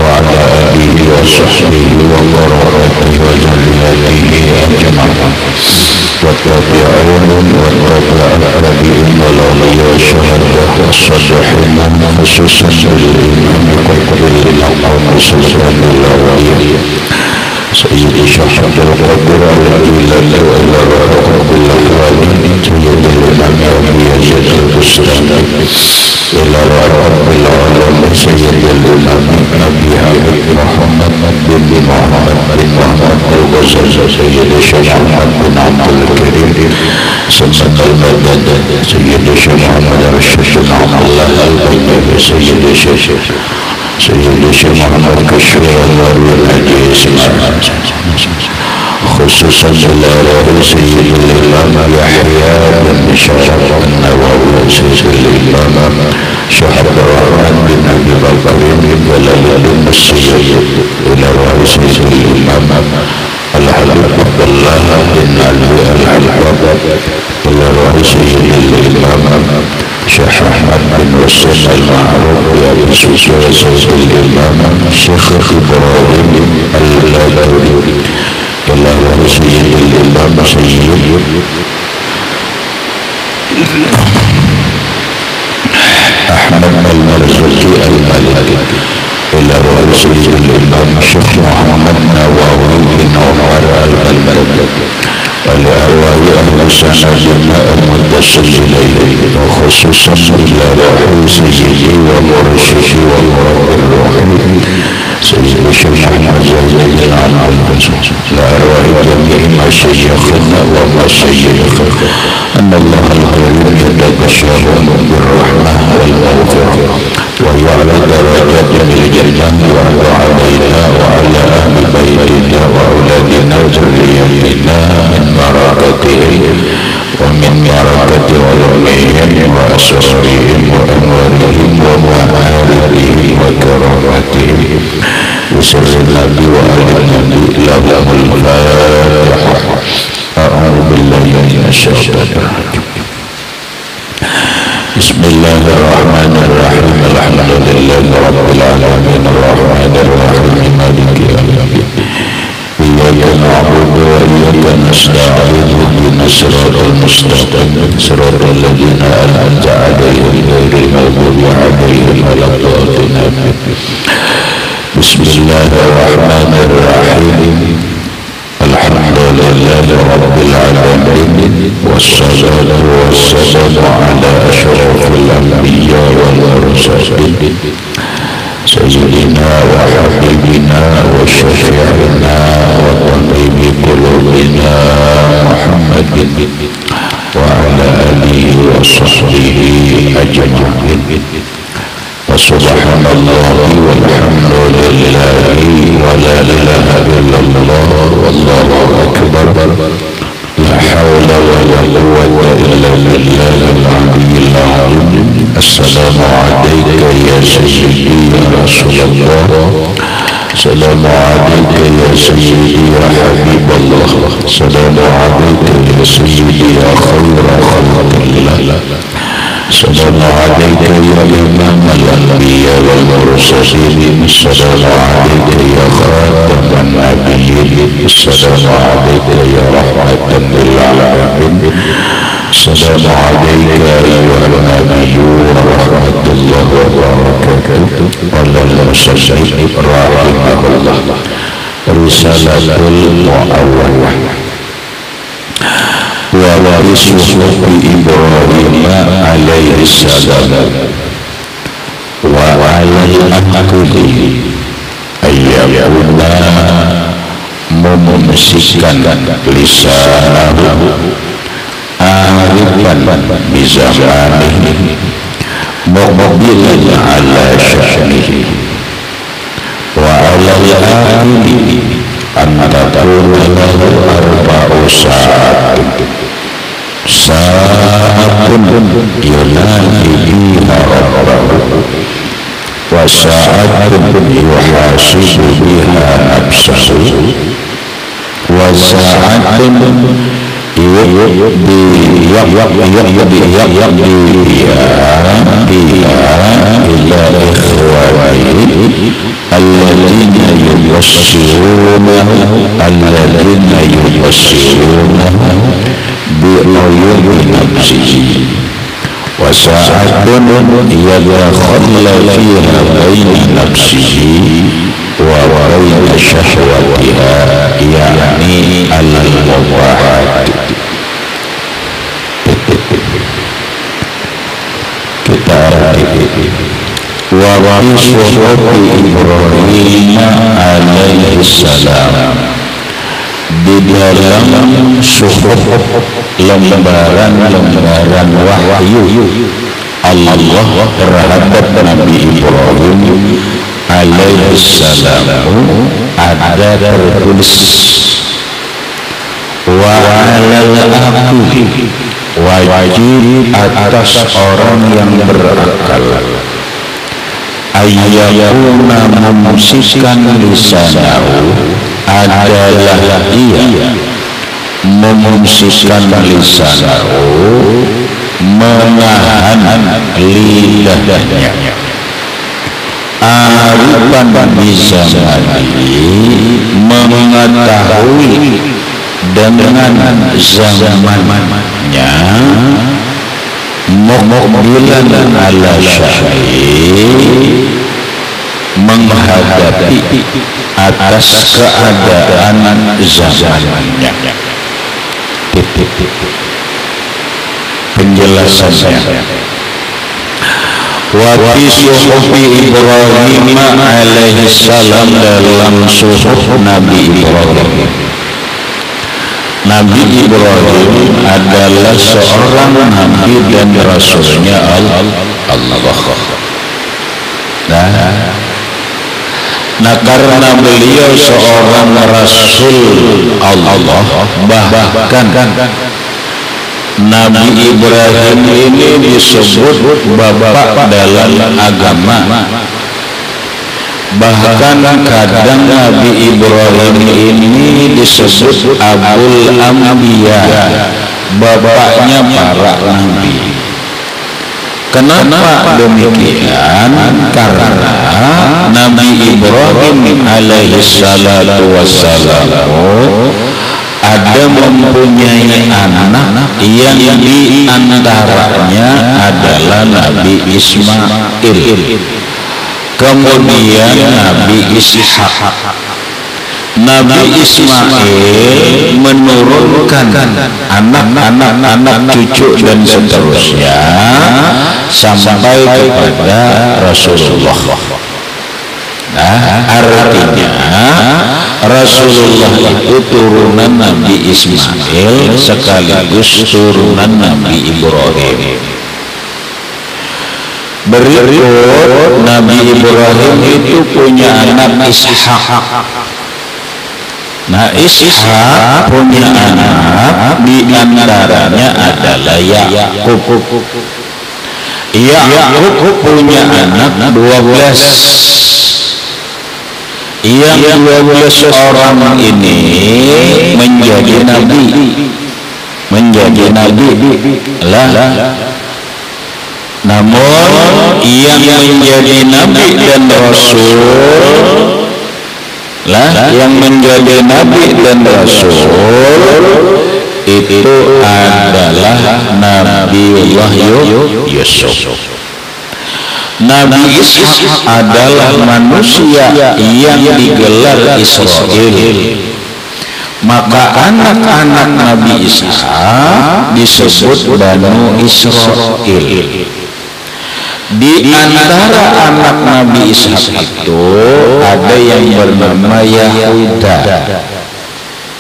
وعلى آله وصحبه وبركاته وذريته أجمعين والتابعين والتابعين والأولياء والشهداء والصالحين خصوصا بالإمام قطب المقام صلى الله عليه سيد الشيخ عبد القادر الجيلاني وإلى رب الأحوال سيد الإمام أبي يزيد البستاني إلى رب العالمين سيد الإمام أبي حامد محمد بن محمد بن محمد الغزالي سيد الشيخ محمد بن عبد الكريم سلطان المدد سيد الشيخ محمد رشيد بن عبد الله البيضاوي سيد الشيخ محمد كشوي والحديث خصوصا بالله سيد الإمام يحيى بن شرف النووي سيد الإمام شيخ عبد الرحمن بن أبي بكر بن جلال بن السيد إلى سيد الإمام الحبيب عبد الله بن علي الحباب إلى سيد الإمام شيخ أحمد بن وسيم المعروف بأبي سوسة سيد الإمام شيخ إبراهيم اللاذقي إلى سيد الإمام سيد أحمد المرزوقي المالكي إلى سيد الإمام شيخ محمد نواوي بن عمر المالكي ولأرواح أهل سندنا المتصل إليه وخصوصا إلى روح سيدي ومرشدي ومرب الروحي سيد الشيخ محمد زيد العمال لأرواح جميع مشايخنا ومشايخنا أن الله الكريم يتبشرهم بالرحمة والمغفرة ويعلى درجات بالجنة ويرضى علينا وعلى أهل بيتنا وأولادنا وذريتنا من بركتهم ومن بركة علومهم وأسرارهم وأنوارهم ومعارفهم وكرامتهم بسر النبي وآل النبي لهم الفاتحة. أعوذ بالله من الشيطان الرجيم. بسم الله الرحمن الرحيم. الحمد لله رب العالمين الرحمن الرحيم مالك يوم الدين إياك نعبد وإياك نستعين اهدنا الصراط المستقيم صراط الذين أنعمت عليهم غير المغضوب عليهم ولا الضالين. بسم الله الرحمن الرحيم. الحمد لله رب العالمين والصلاة والسلام على أشرف الأنبياء والمرسلين سيدنا وحبيبنا وشفيعنا وطبيب قلوبنا محمد وعلى آله وصحبه أجمعين. وسبحان الله والحمد لله ولا إله إلا الله والله أكبر لا حول ولا قوة إلا بالله العلي العظيم. السلام عليك يا سيدي يا رسول الله. السلام عليك يا سيدي يا حبيب الله. السلام عليك يا سيدي يا خير خلق الله. السلام عليك يا إمام الأنبياء والمرسلين. السلام عليك يا خاتم النبيين. السلام عليك يا رحمة للعالمين. السلام عليك أيها النبي ورحمة الله وبركاته. على المسلمين رحمه الله. رسالة المعاونة وورثه إبراهيم عليه السلام وعلى الأكل أن يكون ممسكا لسانه عارفا بزمانه مقبلا على شأنه وعلى الآخر أن تكون له 4 ساعات ينادي بها ربه وساعة يحاسب بها نفسه وساعة يقضي بها إلى إخوانه alladzina yubassirunahu bi'uyubi nafsihi wa sa'atun yadkhalla fiha baina nafsihi wa baina syahwatiha yakni al-mubahat. Kita wa suhufi Ibrahim alaihi salam, di dalam suhuf lembaran-lembaran wahyu Allah terhadap Nabi Ibrahim alaihi salam ada tertulis wa alal aqli, wajib atas orang yang berakal ayyakuna memsikan lisanahu, adalah ia memsikan lisanahu, menahan lidahnya, arifan bisa mengetahui dengan zamannya, muqbilan ala syai, menghadapi atas keadaan zamannya. Penjelasannya, wa fi suhufi Ibrahim alaihi salam, dalam suhuf Nabi Ibrahim. Nabi Ibrahim adalah seorang nabi dan rasulnya Allah. Nah, karena beliau seorang rasul Allah, bahkan Nabi Ibrahim ini disebut bapak dalam agama. Bahkan kadang Nabi Ibrahim ini disebut Abul Anbiya, bapaknya para nabi. Kenapa demikian? Karena Nabi Ibrahim alaihi salatu wassalam ada mempunyai anak yang di antaranya adalah Nabi Ismail, kemudian Nabi Ishak. Nabi Ismail menurunkan anak-anak cucu dan seterusnya sampai kepada Rasulullah. Nah, artinya Rasulullah itu turunan Nabi Ismail sekaligus turunan Nabi Ibrahim. Berikut Nabi Ibrahim itu punya anak Ishak. Nah, Ishak punya anak, di antaranya adalah Yakub. Yakub punya anak 12. Yang 12 orang ini menjadi nabi lah. Namun yang menjadi nabi dan rasul yang menjadi nabi dan rasul itu adalah Nabiullah Yusuf. Nabi Ishak adalah manusia yang digelar Israel. Maka anak-anak Nabi Ishak disebut Banu Israel. Di antara anak Nabi Ishak itu ada yang bernama Yahuda.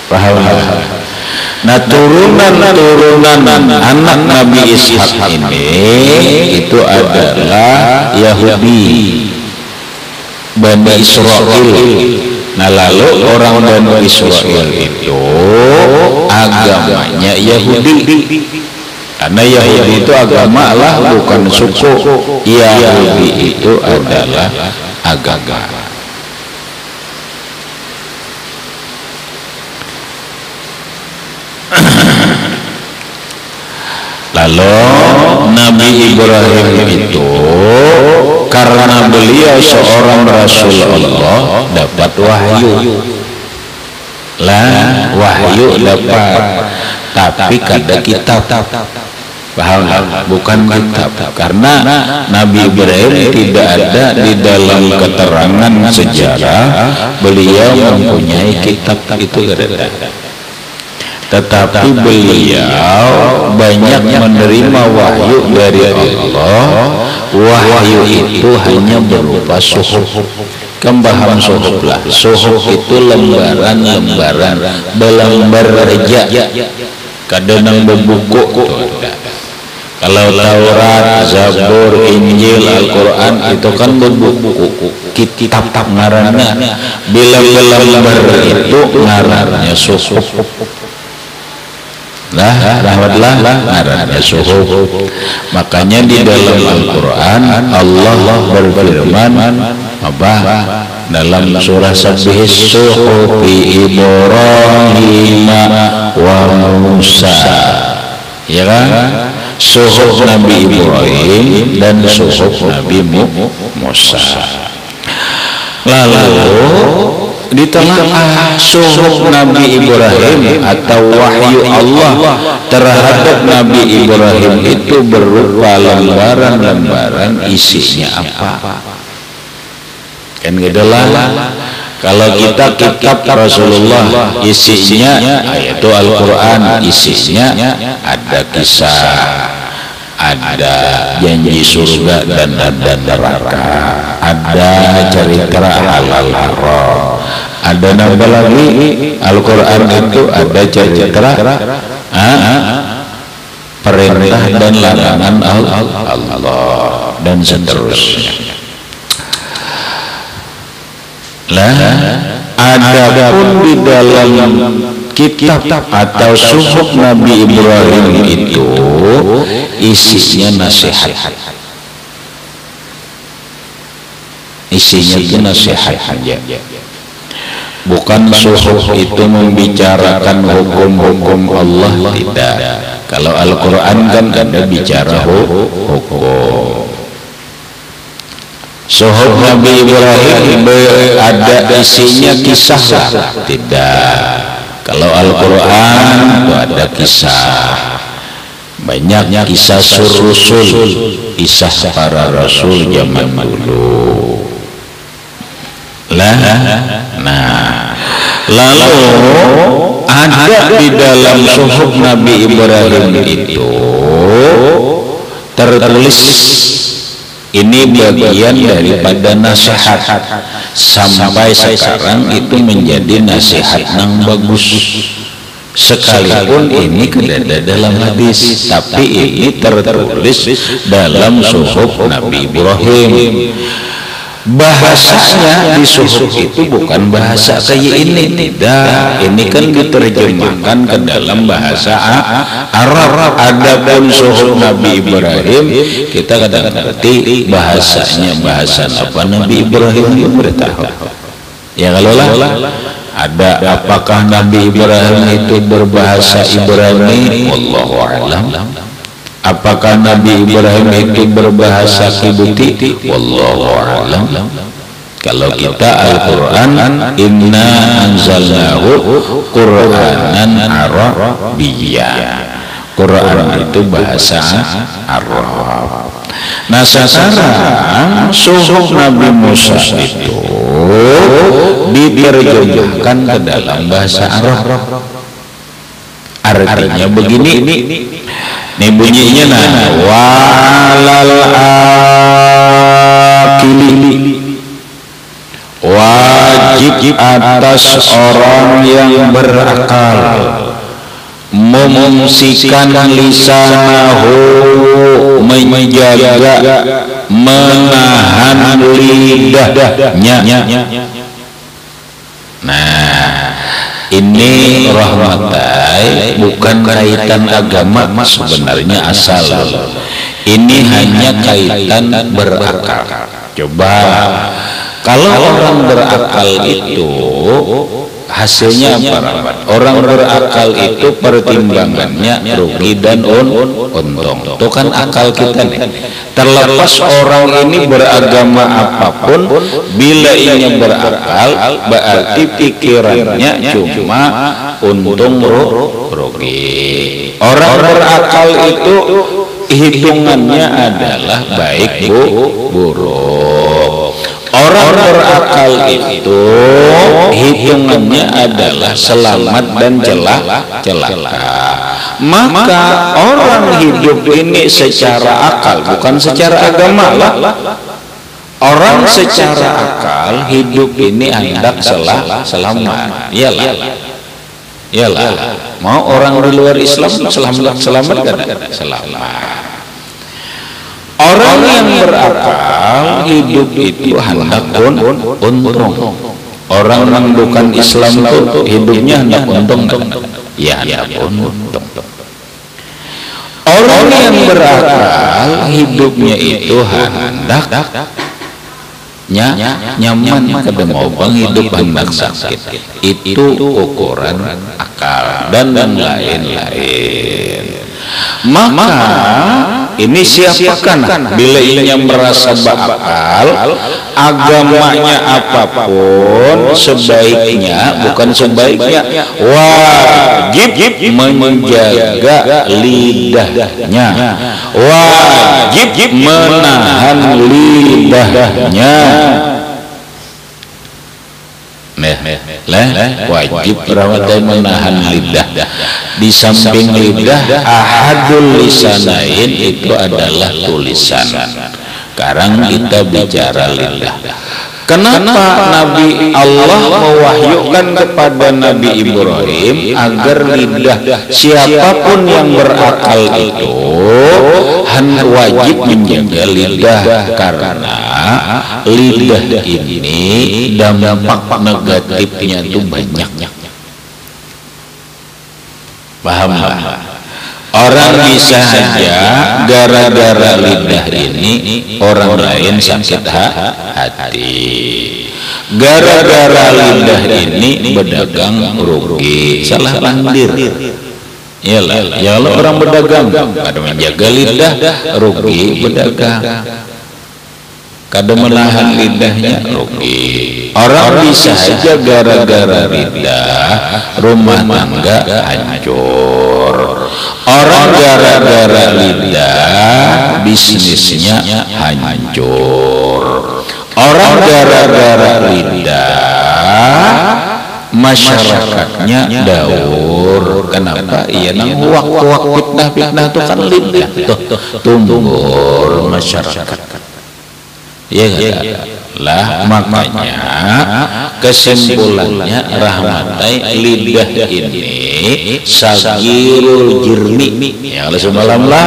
Paham? Nah, turunan anak Nabi Ishak ini itu adalah Yahudi, Bani Israel. Nah, lalu orang Bani Israel itu agamanya Yahudi. Karena Yahudi itu agama lah, bukan suku. Yahudi itu adalah agama. Lalu Nabi Ibrahim itu karena beliau seorang Rasul Allah dapat wahyu. Lah wahyu dapat, tapi kada kitab. Paham? Bukan kitab. Karena Nabi Ibrahim tidak ada di dalam keterangan sejarah beliau mempunyai kitab, itu kada. Tetapi beliau banyak menerima wahyu dari Allah. Wahyu itu hanya berupa suhuf. Kembaham suhuf lah. Suhuf itu lembaran-lembaran, belembar reja. Kadang berbuku. Kalau Taurat, Zabur, Injil, Al-Quran itu kan berbuku, kitab ngarannya. Bila lembar itu ngarannya suhuf. Rahmatlah ngarannya suhuf. Makanya di dalam Al-Quran Allah berfirman apa? Dalam surah Sabbihis suhufi Ibrahim wa Musa, ya kan? Suhuf Nabi Ibrahim dan suhuf Nabi Musa. Lalu ditelaah suhuf Nabi Ibrahim atau wahyu Allah terhadap Nabi Ibrahim itu berupa lembaran-lembaran, isinya apa? Kan gitulah. Kalau kita kitab Rasulullah isinya yaitu Al-Quran, isinya ada kisah, ada janji surga dan ada neraka, ada cerita halal haram, ada nambah lagi. Al-Quran itu ada cerita perintah dan larangan Allah dan seterusnya. Lah, adapun di dalam kitab atau suhuf Nabi Ibrahim itu isinya nasihat. Isinya itu nasihat saja. Bukan suhuf itu membicarakan hukum-hukum Allah, tidak. Kalau Al-Quran kan ada bicara hukum. Suhuf Nabi Ibrahim ada isinya kisah lah, tidak. Kalau Al-Quran itu ada kisah, banyak kisah Rasul, kisah para Rasul zaman dulu. Nah, lalu ada di dalam suhuf Nabi Ibrahim itu tertulis. Ini bagian daripada nasihat. Sampai sekarang itu menjadi nasihat yang bagus. Sekalipun ini tidak dalam hadis, tapi ini tertulis dalam suhuf Nabi Ibrahim. Bahasanya di suhuf itu bukan bahasa kayak ini, tidak. Ini kan diterjemahkan ke dalam bahasa Arab. Adapun suhuf Nabi Ibrahim kita kadang ngerti bahasanya, bahasa apa Nabi Ibrahim itu beritahu. Ya kalau lah ada apakah Nabi Ibrahim itu berbahasa Ibrani? Wallahu a'lam. Apakah Nabi Ibrahim itu berbahasa Kibti? Wallahu a'lam. Kalau kita Al-Quran, inna anzalnahu Qur'anan Arabiyyan. Quran itu bahasa Arab. Nah sekarang suhuf Nabi Musa itu diterjemahkan ke dalam bahasa Arab. Artinya begini, ini bunyinya walal akili, wajib atas orang yang berakal memungsikan lisanahu, menjaga, menahan lidahnya. Nah, ini rahmatai, bukan kaitan agama sebenarnya asal. Ini hanya kaitan berakal. Coba kalau orang berakal itu hasilnya apa? Orang berakal itu pertimbangannya rugi dan untung. Itu kan akal kita nih. Terlepas orang ini beragama apapun, bila ia berakal berarti pikirannya cuma untung rugi. Orang berakal itu hitungannya adalah baik buruk. Orang berakal itu hitungannya adalah selamat dan celaka. Maka orang hidup ini secara akal, bukan secara agama lah. Orang secara akal hidup ini hendak selamat. Iyalah. Mau orang di luar Islam selamat kan? Selamat. Orang yang berakal hidup itu hendak untung. Orang yang bukan Islam itu hidupnya hendak untung. Ya, hendak untung. Orang yang berakal hidupnya itu hendak nyaman, kada mau hidup hendak sakit. Itu ukuran akal dan lain-lain. Maka ini siapkan bila ia merasa berakal, agamanya apapun sebaiknya, bukan sebaiknya, wajib menjaga lidahnya, wajib menahan lidahnya. Wajib perawatan menahan lidah. Di samping lidah, ahadul lisanain itu adalah tulisan. Sekarang kita bicara lidah. Kenapa Nabi Allah mewahyukan kepada Nabi Ibrahim agar lidah siapapun yang berakal itu wajib menjaga lidah, karena lidah ini dampak negatifnya itu banyak. Paham? Orang bisa saja gara-gara lidah ini orang lain sakit hati. Gara-gara lidah ini berdagang rugi, salah landir. Iyalah, ya Allah, orang berdagang kada menjaga lidah rugi berdagang. Kada menahan lidahnya rugi. Orang bisa saja gara-gara lidah rumah tangga hancur. Orang gara-gara lidah bisnisnya hancur. Orang gara-gara lidah masyarakatnya daur. Kenapa? Iya, nang waktu fitnah itu kan lidah tumbur masyarakat. Ya lah, makanya kesimpulannya rahmatai lidah ini sagirul jirmi. Ya Allah subhanallah,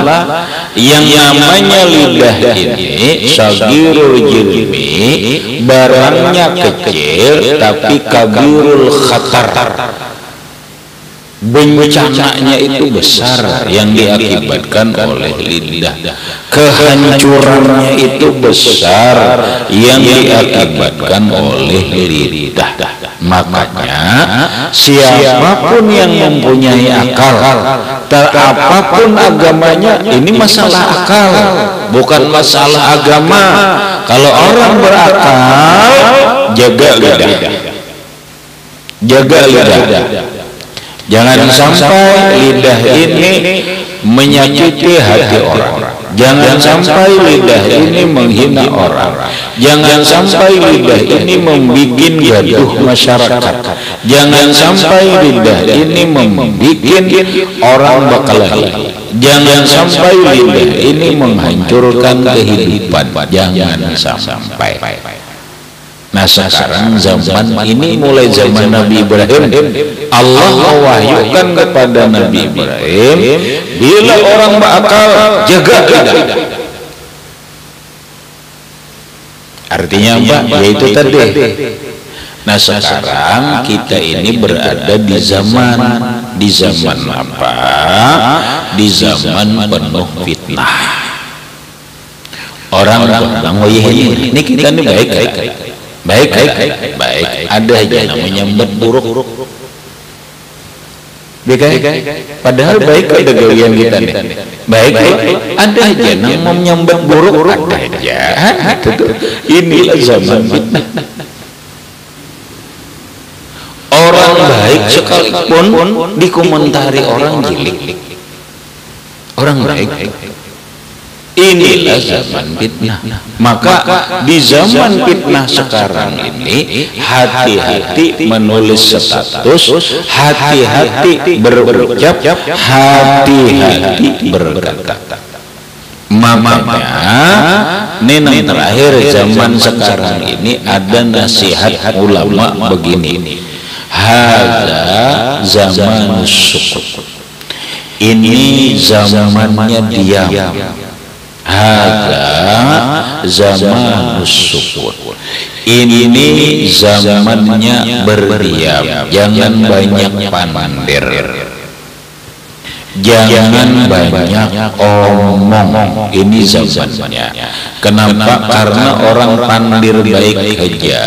yang namanya lidah ini sagirul jirmi, barangnya kecil tapi kabirul khatar, bencananya itu besar yang diakibatkan oleh lidah. Kehancurannya itu besar yang diakibatkan oleh lidah. Makanya siapapun yang mempunyai akal, apapun agamanya, ini masalah akal, bukan masalah agama. Kalau orang berakal, jaga lidah. Jaga lidah. Jangan sampai lidah ini menyakiti hati orang. Jangan sampai lidah ini menghina orang. Jangan sampai lidah ini membuat gaduh masyarakat. Jangan sampai lidah ini membuat orang berkelahi. Jangan sampai lidah ini menghancurkan kehidupan. Jangan sampai. Nah, sekarang zaman ini mulai zaman Nabi Ibrahim, Allah mewahyukan kepada Nabi Ibrahim, bila orang berakal, jaga lidah. Artinya apa? Yaitu tadi. Nah, sekarang kita ini berada di zaman apa? Di zaman penuh fitnah. Orang bilang, oh iya, ini kita ini baik. baik, ada aja namanya nyambat buruk. Padahal baik ada gawian kita nih. Baik, ada aja nang menyambat buruk, ada aja. Inilah zaman fitnah. Orang baik sekalipun dikomentari orang jelek. Orang baik. Inilah zaman fitnah. Maka di zaman fitnah sekarang ini, hati-hati menulis status, hati-hati berucap, hati-hati berkata. Makanya nenang terakhir zaman sekarang ini ada nasihat ulama begini. Hadza zamanus sukut. Ini zamannya diam. Hadza zamanus sukut. Ini zamannya berdiam. Jangan banyak pandir. Jangan banyak omong. Ini zamannya. Kenapa? Karena orang pandir baik aja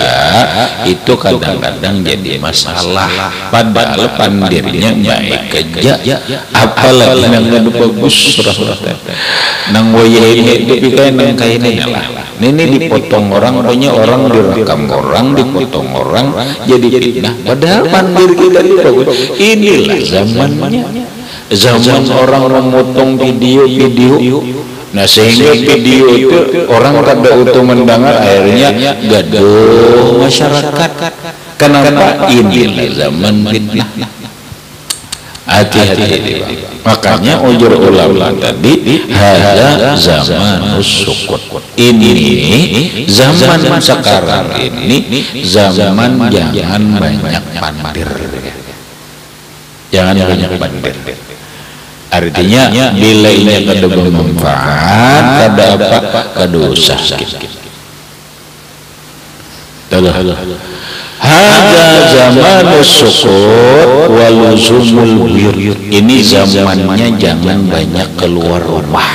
itu kadang-kadang jadi masalah. Padahal pandirnya baik aja. Apalagi nang anu bagus nang waya ini dipikai nang kaini lah. Ini dipotong orang, punya orang direkam orang, dipotong orang, jadi fitnah. Padahal pandir kita itu bagus. Inilah zamannya. Zaman orang memotong video. Nah sehingga video itu orang kada utuh mendengar, akhirnya gaduh masyarakat. Kenapa? Inilah zaman fitnah. Hati-hati. Makanya ujur ulama tadi, hadza zamanus sukut. Ini zaman sekarang ini zaman jangan banyak pandir. Jangan banyak pandir. Artinya bila ini kada bermanfaat, kada apa, kada usah. Hadza zamanus sukut wa luzumul buyut. Ini zamannya jangan banyak keluar rumah.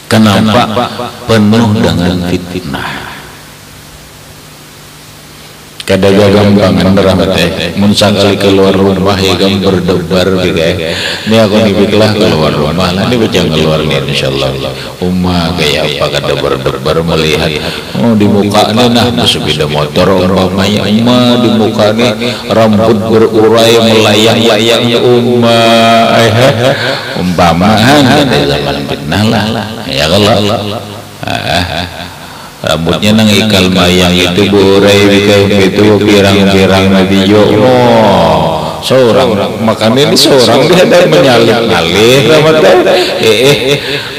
Kenapa? Penuh dengan fitnah. Kada gampangan rahmat mun sakali keluar rumah ya gam berdebar ini aku nibiklah keluar rumah lah, ini bacang keluar nih insyaallah umma kayak apa kada berdebar melihat di muka ini nah sepeda motor umpamanya umma di muka ini rambut berurai melayang-layang umma umpama di zaman fitnah lah ya kalau rambutnya nang ikal mayang itu burai itu pirang-pirang video seorang makanya ini seorang dia ada menyalip-nyalip rambutnya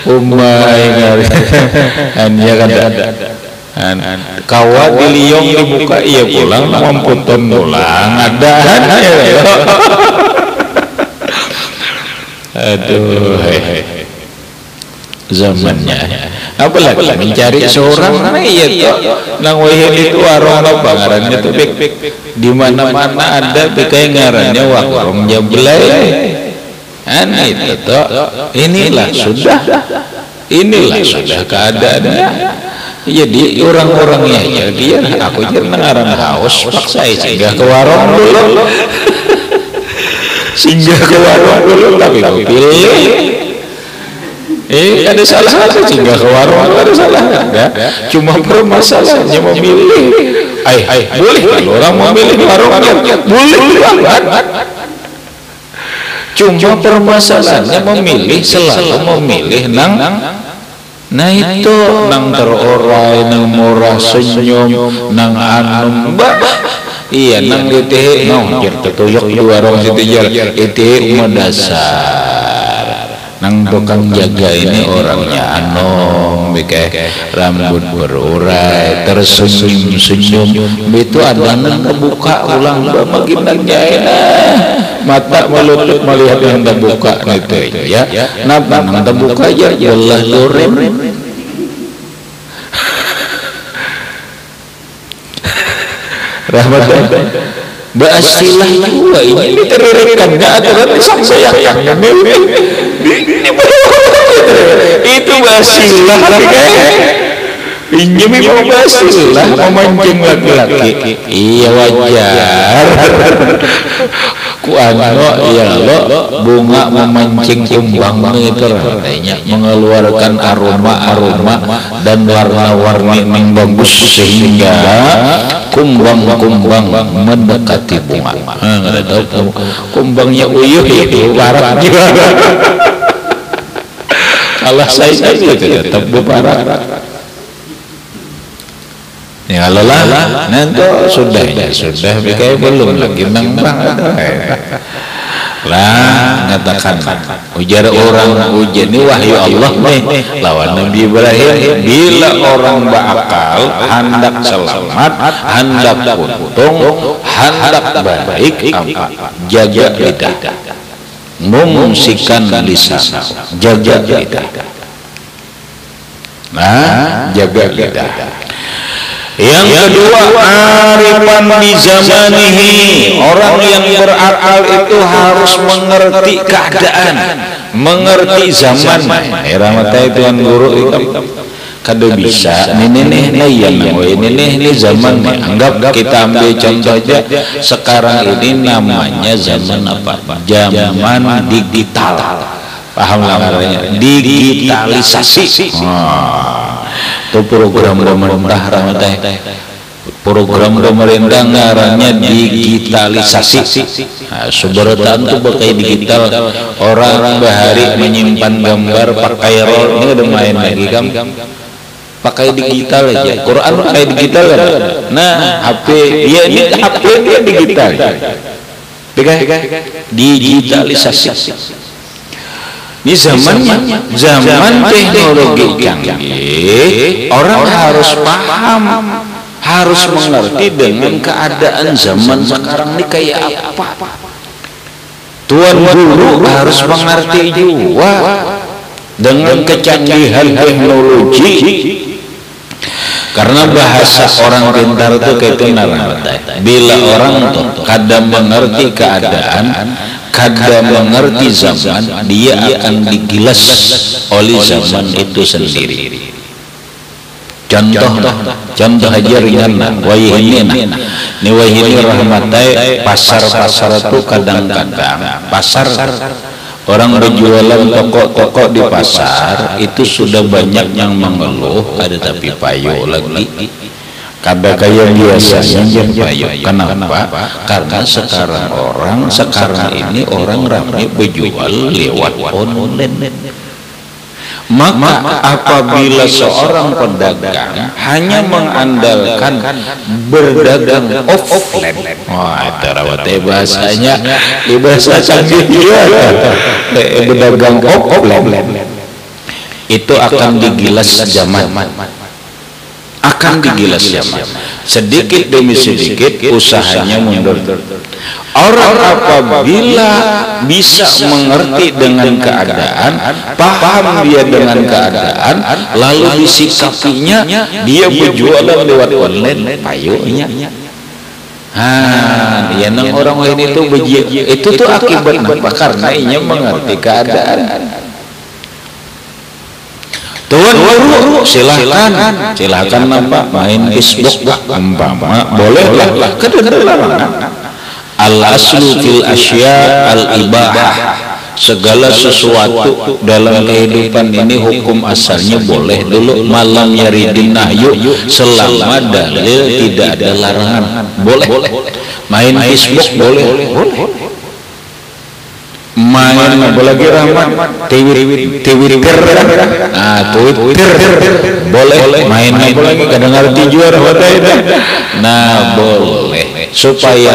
umay hanya kada kawat diliong dibuka iya pulang mamputon pulang ada aduh zamannya apalagi mencari seorang iya tuh nang wahin itu warung apa ngarannya tuh di mana-mana ada bekai ngarannya warung jablay itu tuh inilah sudah keadaannya. Jadi orang-orangnya aja dia aku jadi ngaran haus paksa singgah ke warung dulu tapi aku pilih ada salah sehingga ke warung ada salah ada, cuma permasalahannya memilih. Boleh kalau orang memilih warungnya boleh banget. Cuma permasalahannya memilih selalu memilih nang nah itu nang terorai, nang murah senyum, nang anu iya nang itu nang tertuyuk di warung situ itu dasar. Nang tukang jaga ini orangnya anom, rambut berurai, tersenyum-senyum, itu ada nang kebuka ulang baginannya mata melulut melihat yang terbuka itu ya. Napa nang terbuka ya Allah lurem. Rahmat basilah juga ini teririkannya aturan saya itu basilah pinjam bebas lah memancing laki-laki. Iya wajar. Ku ya lo bunga memancing kumbang itu katanya mengeluarkan aroma dan warna-warni yang bagus sehingga kumbang-kumbang mendekati bunga. Nggak tahu kumbangnya uyuh itu barat juga. Kalau saya itu tetap barat. Ya lelah, nanti sudah kayak belum lagi nembang lah ngatakan ujar orang ujian ini wahyu Allah nih lawan Nabi Ibrahim bila orang berakal hendak selamat hendak untung hendak baik jaga lidah memungsikan lisan jaga lidah jaga lidah. Yang kedua, arifan bi zamanihi. Orang yang berakal itu harus mengerti keadaan, mengerti zaman. Rahmatai Tuhan guru itu kada bisa ini zaman. Anggap kita ambil contoh aja sekarang ini namanya zaman apa? Zaman digital. Paham namanya? Digitalisasi. Itu program pemerintah ngarannya digitalisasi. Seberatan tuh pakai digital, orang bahari menyimpan gambar pakai roll. Ini udah main lagi kan pakai digital aja. Quran pakai digital kan. Nah HP ya ini HP dia digital. Digitalisasi. Ini zaman teknologi canggih, orang harus paham, harus mengerti dengan keadaan zaman sekarang ini kayak apa. Tuan guru harus mengerti juga dengan kecanggihan teknologi, karena bahasa orang pintar itu kayak itu bila orang tuh kadang mengerti keadaan, kadang mengerti zaman, dia akan digilas oleh zaman itu sendiri. Contoh aja ringan, wahini rahmatai pasar itu kadang-kadang pasar orang berjualan toko-toko di pasar itu sudah banyak yang mengeluh, ada tapi payo lagi. Kada kayak biasanya yang payo. Kenapa? Karena sekarang ini orang ramai berjual lewat online. Maka apabila seorang pedagang hanya mengandalkan berdagang offline, itu rawatnya bahasanya bahasa canggih dia, berdagang offline, itu akan digilas zaman. Sedikit demi sedikit usahanya mundur. Orang apabila bisa mengerti dengan keadaan, paham dia dengan keadaan, lalu disikapinya, dia berjualan lewat online, payunya. Dia nang orang lain itu tuh akibat apa? Karena ia mengerti keadaan. Tuan guru silakan nampak main Facebook umpama bolehlah kadang-kadang al aslu fil asya al ibahah, segala sesuatu dalam kehidupan ini hukum asalnya boleh dulu, malam yaridin nahyu, selama dalil tidak ada larangan boleh. Main Facebook boleh. Main apalagi rahmat Twitter boleh. Main apalagi kadang ngerti juara nah boleh, supaya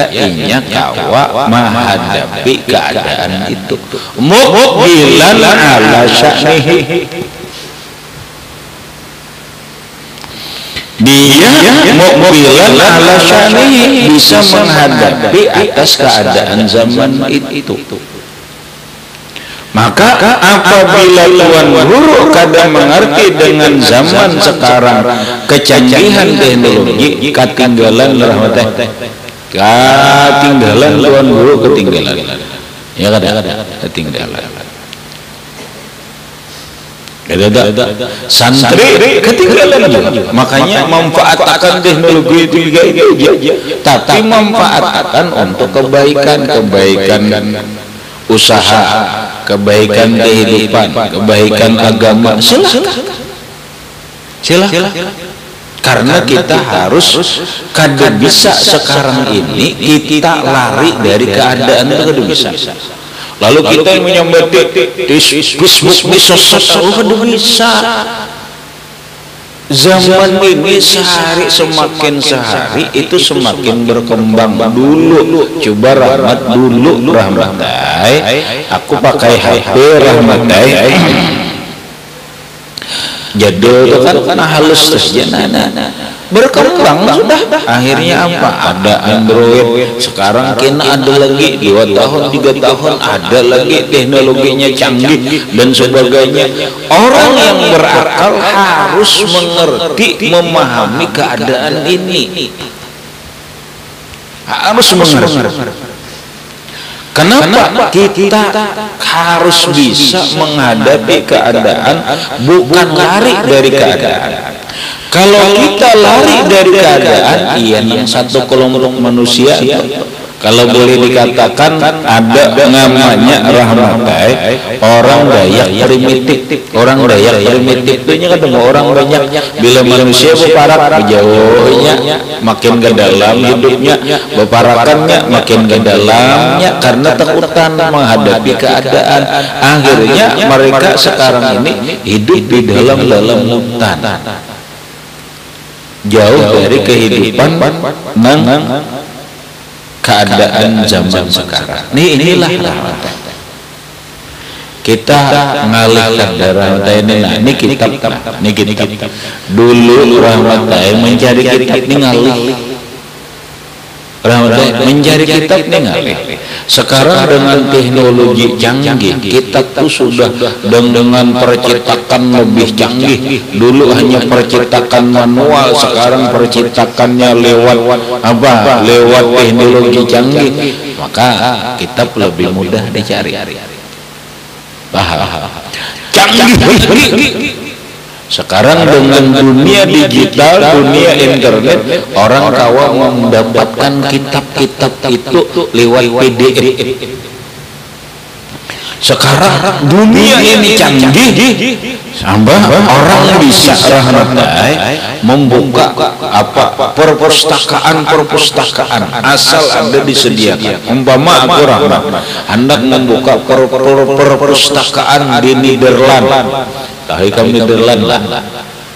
inya kawa menghadapi keadaan itu muqbilan ala sya'nihi, dia muqbilan ala sya'nihi, bisa menghadapi atas keadaan zaman itu. Maka apabila tuan guru kadang mengerti dengan zaman sekarang, kecanggihan teknologi ketinggalan rahmatnya, tuan guru ketinggalan, ya kadang ketinggalan. Ada santri ketinggalan juga. Makanya memanfaatkan teknologi itu tapi memanfaatkan untuk kebaikan usaha, kebaikan kehidupan, kebaikan agama. Silakan. Karena kita harus kada bisa sekarang ini kita lari dari keadaan itu kada bisa. Lalu kita yang menyambati Facebook bisa zaman ini semakin sehari itu semakin berkembang. Dulu coba Rahmat aku pakai HP Rahmat jadul itu kan halus terus berkembang sudah. Akhirnya apa? Ada Android, sekarang kena ada lagi 2 tahun 3 tahun ada lagi teknologinya canggih dan sebagainya. Orang yang berakal harus mengerti, memahami keadaan ini, harus mengerti. Kenapa kita harus bisa menghadapi keadaan, bukan lari dari keadaan. Kalau kita lari dari keadaan, yang satu kelompok manusia kalau boleh dikatakan ada namanya Rahmat orang Dayak primitif. Orang Dayak primitif itu ketemu orang banyak. Bila manusia beparak jauhnya makin ke dalam hidupnya, beparakannya makin ke dalamnya karena takutan menghadapi keadaan. Akhirnya mereka sekarang ini hidup di dalam hutan, jauh dari kehidupan keadaan zaman sekarang. Inilah kita ngalihkan darah ini kitab. Dulu Rahmat mencari kitab ini ngalih. Mencari kitab ini ngalih. Sekarang dengan teknologi canggih, kitab itu sudah dengan percetakan lebih canggih. Dulu hanya percetakan manual, sekarang percetakannya lewat lewat teknologi canggih. Maka kitab lebih mudah dicari. Canggih. Sekarang dengan dunia digital, dunia internet, orang kawan mendapatkan kitab-kitab itu lewat PDF. Sekarang dunia ini canggih, sampai orang bisa membuka perpustakaan asal ada disediakan. Umpama aku Rahmat hendak membuka perpustakaan di Nederland. Tahu kamu Nederland lah.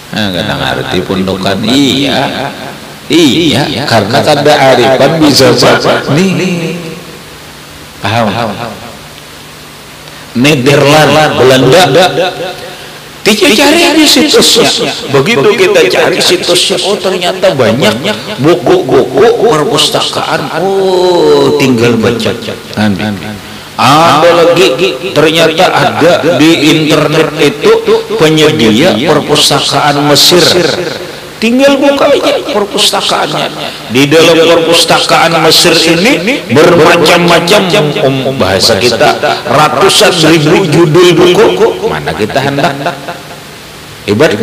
Kadang arti pundukan iya, karena kada arifan bisa nih. Paham? Nederland, Belanda. Cari di situsnya. Begitu kita cari situsnya, ternyata banyak buku-buku perpustakaan. Tinggal baca. Ada lagi ternyata ada di internet itu penyedia perpustakaan Mesir. Tinggal buka aja perpustakaannya. Di dalam perpustakaan Mesir ini bermacam-macam bahasa kita ratusan ribu judul buku. Mana kita hendak? Hebat.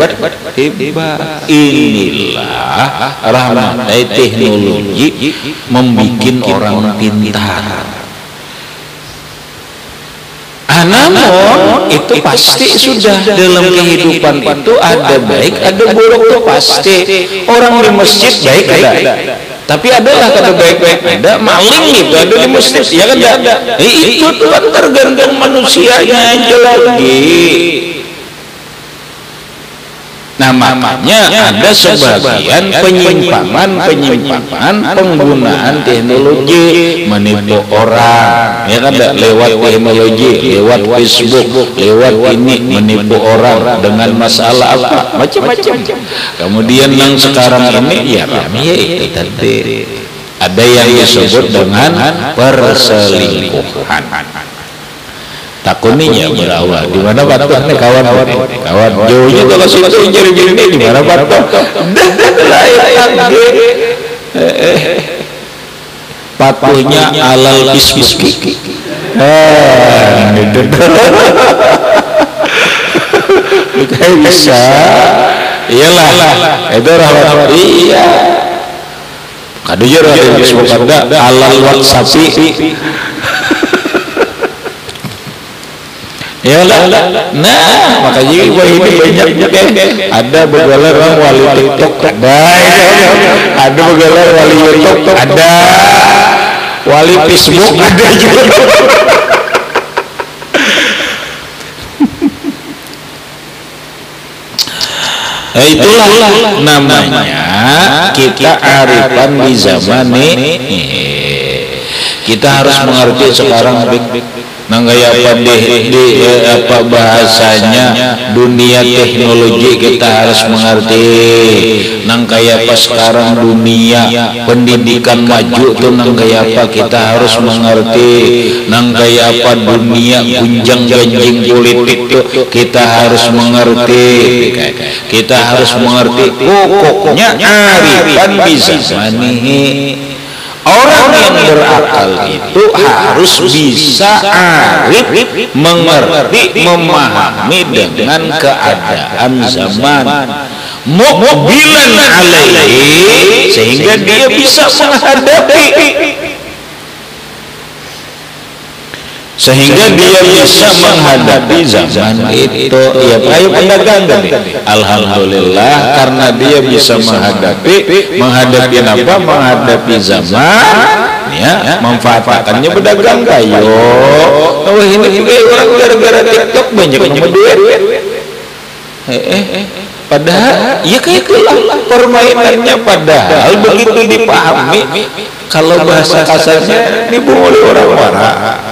Inilah rahmat teknologi membikin orang pintar. Namun itu pasti sudah dalam kehidupan itu ada baik ada buruk, itu pasti. Orang di masjid baik ada, tapi adalah kada baik-baik, ada maling gitu ada di masjid, ya kan ada. Itu tuh kan tergantung manusianya aja lagi. Nah makanya ada sebagian penyimpangan penggunaan teknologi menipu orang, ya kan, lewat teknologi, lewat Facebook, lewat ini menipu orang dengan masalah apa macam-macam. Kemudian yang sekarang ini ya itu tadi ada yang disebut dengan perselingkuhan. Takuninya berawal di mana batu nih kawan jauhnya kalau situ jadi gini di mana batu patuhnya alal bismiki Kayak bisa. Iyalah, itu rahmat. Iya. Kadunya rahmat Facebook ada halal WhatsApp. Iyalah. Nah, makanya ini banyak juga. Ada begalan orang wali TikTok ada begalan wali YouTube ada, wali Facebook ada juga. Itulah namanya kita arifan di zaman ini. Kita harus mengerti sekarang nanggaya apa bahasanya dunia teknologi kita harus mengerti. Nanggaya apa sekarang dunia pendidikan maju tuh nanggaya apa kita harus mengerti. Nanggaya apa dunia gunjang ganjing politik tuh kita harus mengerti. Kita harus mengerti pokoknya arifan bisa manihi. Orang yang berakal itu harus bisa arif, mengerti, memahami dengan keadaan zaman, muqbilan alaihi, sehingga dia bisa menghadapi, zaman itu. Ya ayo pedagang tadi. Alhamdulillah karena dia bisa menghadapi apa? Menghadapi zaman, ya, memanfaatkannya pedagang kayo. Oh ini orang gara-gara TikTok banyak duit. Padahal ya kayak itulah permainannya, padahal begitu dipahami kalau bahasa kasarnya dibuang oleh orang-orang.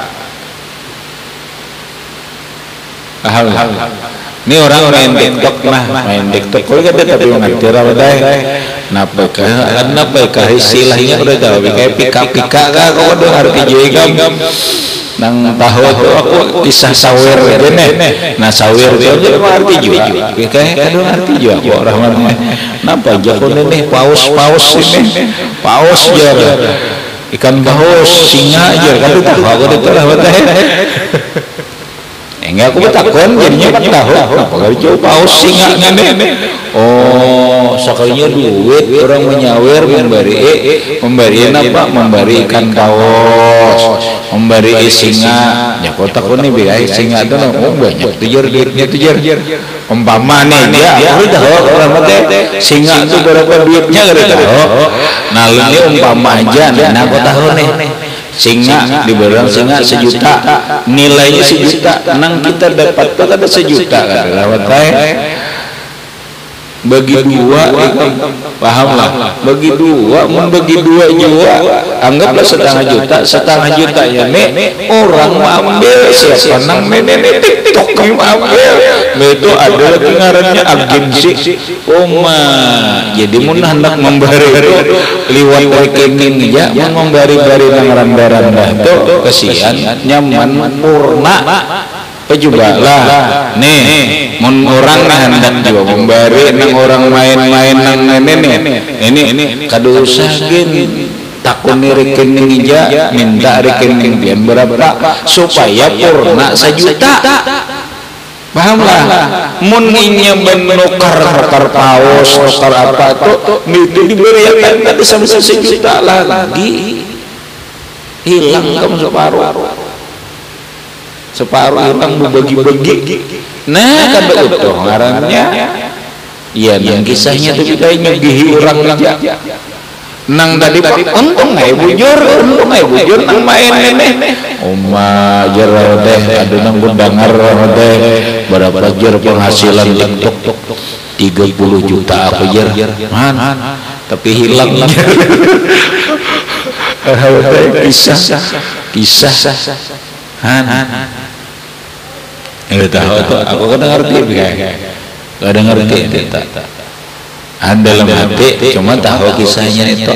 Ini orang main TikTok, kalau ada tapi mengerti rawatay. Napa istilahnya udah tahu, kayak pika-pika kah? Kau udah ngerti juga nang tahu tuh aku kisah sawer gini. Nah sawer itu jadi mengerti juga. Kayak udah ngerti juga kok rahmatnya. Napa jakun ini paus ini, paus jar, ikan paus, singa jar, kan itu tahu aku itu rahmatnya. Enggak aku takon jadinya kan tahu apa kali coba paus singa ngene. Oh sekalinya duit orang menyawer memberi apa, memberi ikan paus, memberi singa. Ya kok takon nih biaya singa itu banyak tujar duitnya tujar. Umpama nih dia udah tahu orang teh singa itu berapa duitnya gak tahu. Nah ini umpama aja, nah aku tahu nih singa di barang singa 1 juta, nilainya 1 juta, nang kita dapat tuh ada 1 juta kan rawatay. Bagi dua, paham lah, bagi dua, membagi 2 juta, anggaplah 1,5 juta ya nek orang ambil siapa nang nenek TikTok yang ambil, itu adalah ngarannya agensi. Jadi mun hendak memberi itu liwat rekening ya, memberi nang randa-randa itu kesian nyaman purna. Pejubalah nih mun orang hendak juga memberi nang orang main-main nang ini kadu usahkeun takun rekening ija minta rekening pian berapa supaya purna 1 juta. Pahamlah mun inya benukar paus nukar apa tuh itu diberikan tadi sampai 1 juta lagi hilang kamu separuh hilang berbagi-bagi. Nah kan utuh ngarannya ya yang kisahnya tuh kita nyegihi orang aja nang tadi untung nggak bujur nang main ini jerah deh ada nang dengar deh berapa jer penghasilan TikTok 30 juta apa jer tapi hilang kisah tahu tuh aku kan ngerti gak ngerti dalam hati cuma tahu kisahnya itu.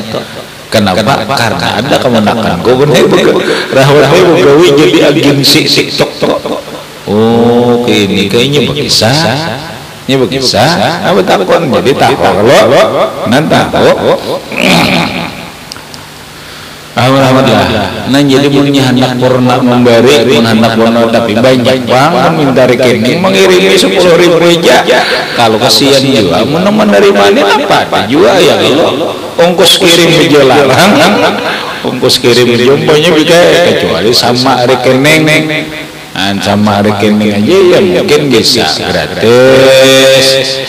Kenapa? Karena ada kemenakan gue bener rahwatnya begawi jadi agensi TikTok. Oh ini kayaknya berkisah apa takon jadi tahu lo nanti tahu. Alhamdulillah. Nah jadi punya hendak purna memberi, hendak purna tapi banyak banget minta rekening mengirimi 10.000 aja. Kalau kasihan juga, meneman dari mana apa juga ya kalau ongkos kirim aja larang, ongkos kirim jombanya bisa kecuali sama rekening, sama rekening aja ya mungkin bisa gratis.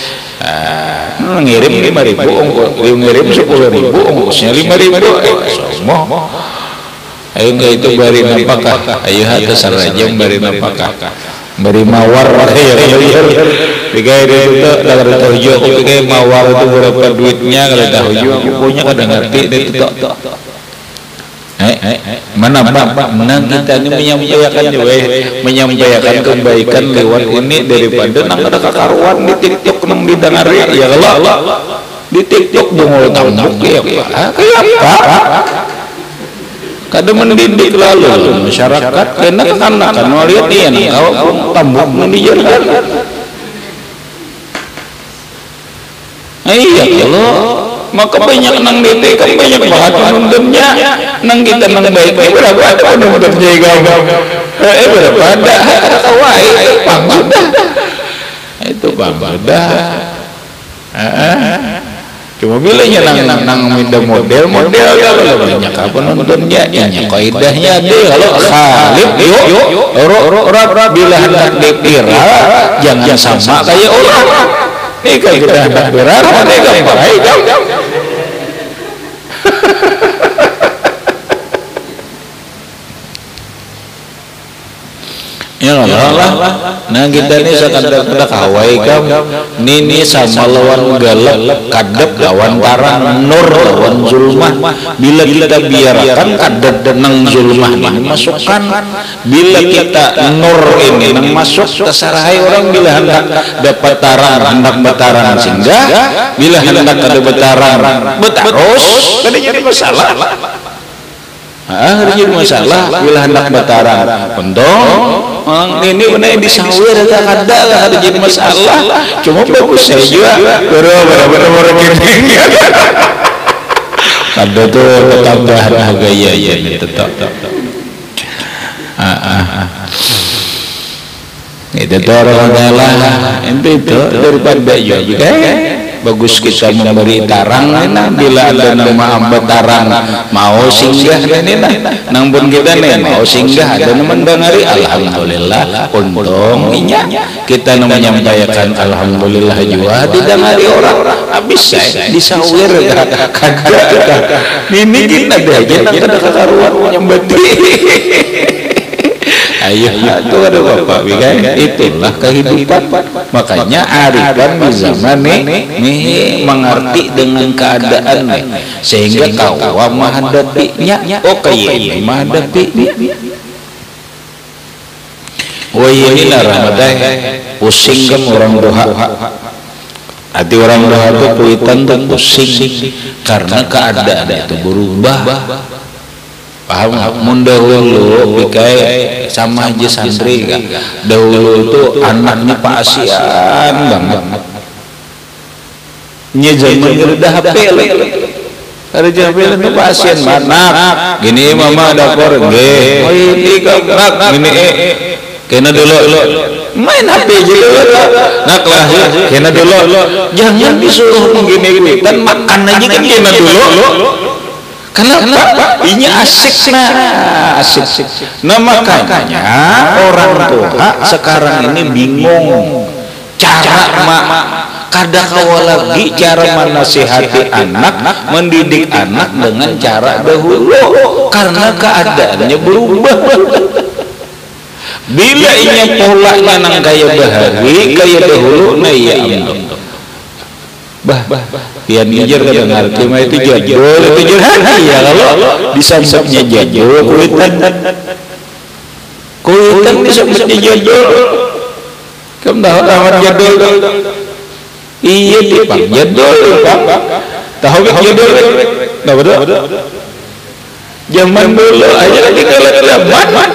Ngirim 5.000 ongkos, ngirim 10.000 ongkosnya 5.000 semua. Ayo enggak itu bari napakah? Ayo atas saja bari napakah? Bari mawar ya bayar. Pikai itu dagar tahuju, pikai mawar itu berapa duitnya kalau tahuju aku punya kadang ngerti itu tok. Mana menang kita ini menyampaikan kebaikan lewat ini daripada nang ada kakaruan di TikTok nang didengar ya kalau di TikTok dongol tambuk ya kayak apa kadang mendidik lalu masyarakat karena kan lihat dia kalau tambuk mendijarkan iya kalau maka banyak nang DT kan banyak banget penontonnya nang kita nang baik berapa ada penontonnya berapa ada kawai bang sudah itu bang sudah cuma bilangnya nang minta model kalau banyak penontonnya ini kaidahnya deh kalau Khalid yuk bila hendak dikira jangan sama kayak orang ini kan kita hendak berapa ini kan baik ya Allah. Nah kita ini sekadar kawai kam nini sama lawan galak kadep lawan tarang nur lawan zulmah bila kita biarkan kadep nang zulmah ini masukkan bila kita nur ini nang masuk terserah orang bila hendak dapat tarang hendak betarang sehingga bila hendak ada betarang betarus kan jadi masalah jadi masalah bila hendak betarang pendong ini benar disawir ada jadi masalah cuma bagus saya juga bener rekening ada tuh tambahan gaya ya tetap itu tuh orang lah itu daripada juga bagus kita memberi tarang bila ada nama amba tarang mau singgah nang pun kita mau singgah ada nama dengari alhamdulillah untung kita menyampaikan alhamdulillah juga didengari orang habis saya disawir ini kita ada kekaruan yang berarti ayo itu ada bapak itulah kehidupan makanya arifan di zaman nih mengerti dengan keadaan sehingga kau menghadapinya kayak menghadapinya inilah Ramadan pusing kan orang doha hati orang doha itu kuitan tuh pusing karena keadaan itu berubah paham mundahulu pikai sama aja santri kan dahulu itu anaknya pasian banget nya zaman udah HP ada HP itu pasien mana gini mama dapur nggih oh ini kak gini kena dulu main HP aja dulu nak lah kena dulu jangan disuruh begini dan makan aja kan kena dulu kenapa? Ini asik asik. Nah makanya orang tua sekarang ini bingung cara kada kawal lagi cara menasihati anak, mendidik anak dengan cara dahulu karena keadaannya berubah. Bila ini polanya nang kaya bahari kaya dahulu nah ya Allah. Pian ngejar kadang ngerti mah itu jadul itu jadul ya kalau disambutnya jadul kuitan disambutnya jadul kamu tahu amat jadul iya pak jadul tahu kan jadul nggak betul zaman dulu aja lagi kalau zaman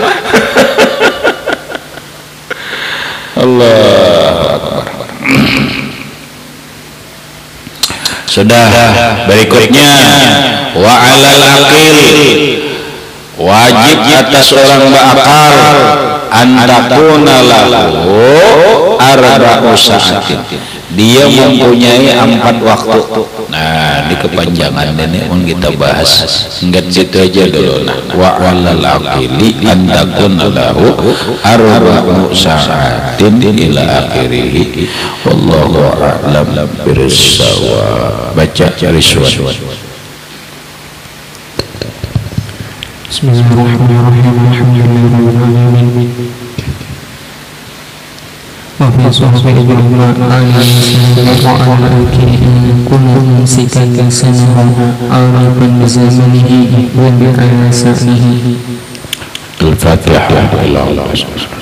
Allah Akbar. Sudah berikutnya wa alal aqil wajib atas orang berakal antakuna lahu arba'u sa'atin, dia mempunyai 4 waktu. Nah, di kepanjangan ini pun kita bahas enggak situ aja dulu. Nah, wa 'alal aqili antakuna lahu arba'u sa'atin ila akhirih. Wallahu a'lam bissawab. Baca Rizwan. Bismillahirrahmanirrahim. Alhamdulillahirabbil alamin. Wa fi sahbihi ajma'in wa ala alihi kullu musikan sanahu arifan bizamanihi wa bi'asanihi. Al-Fatihah.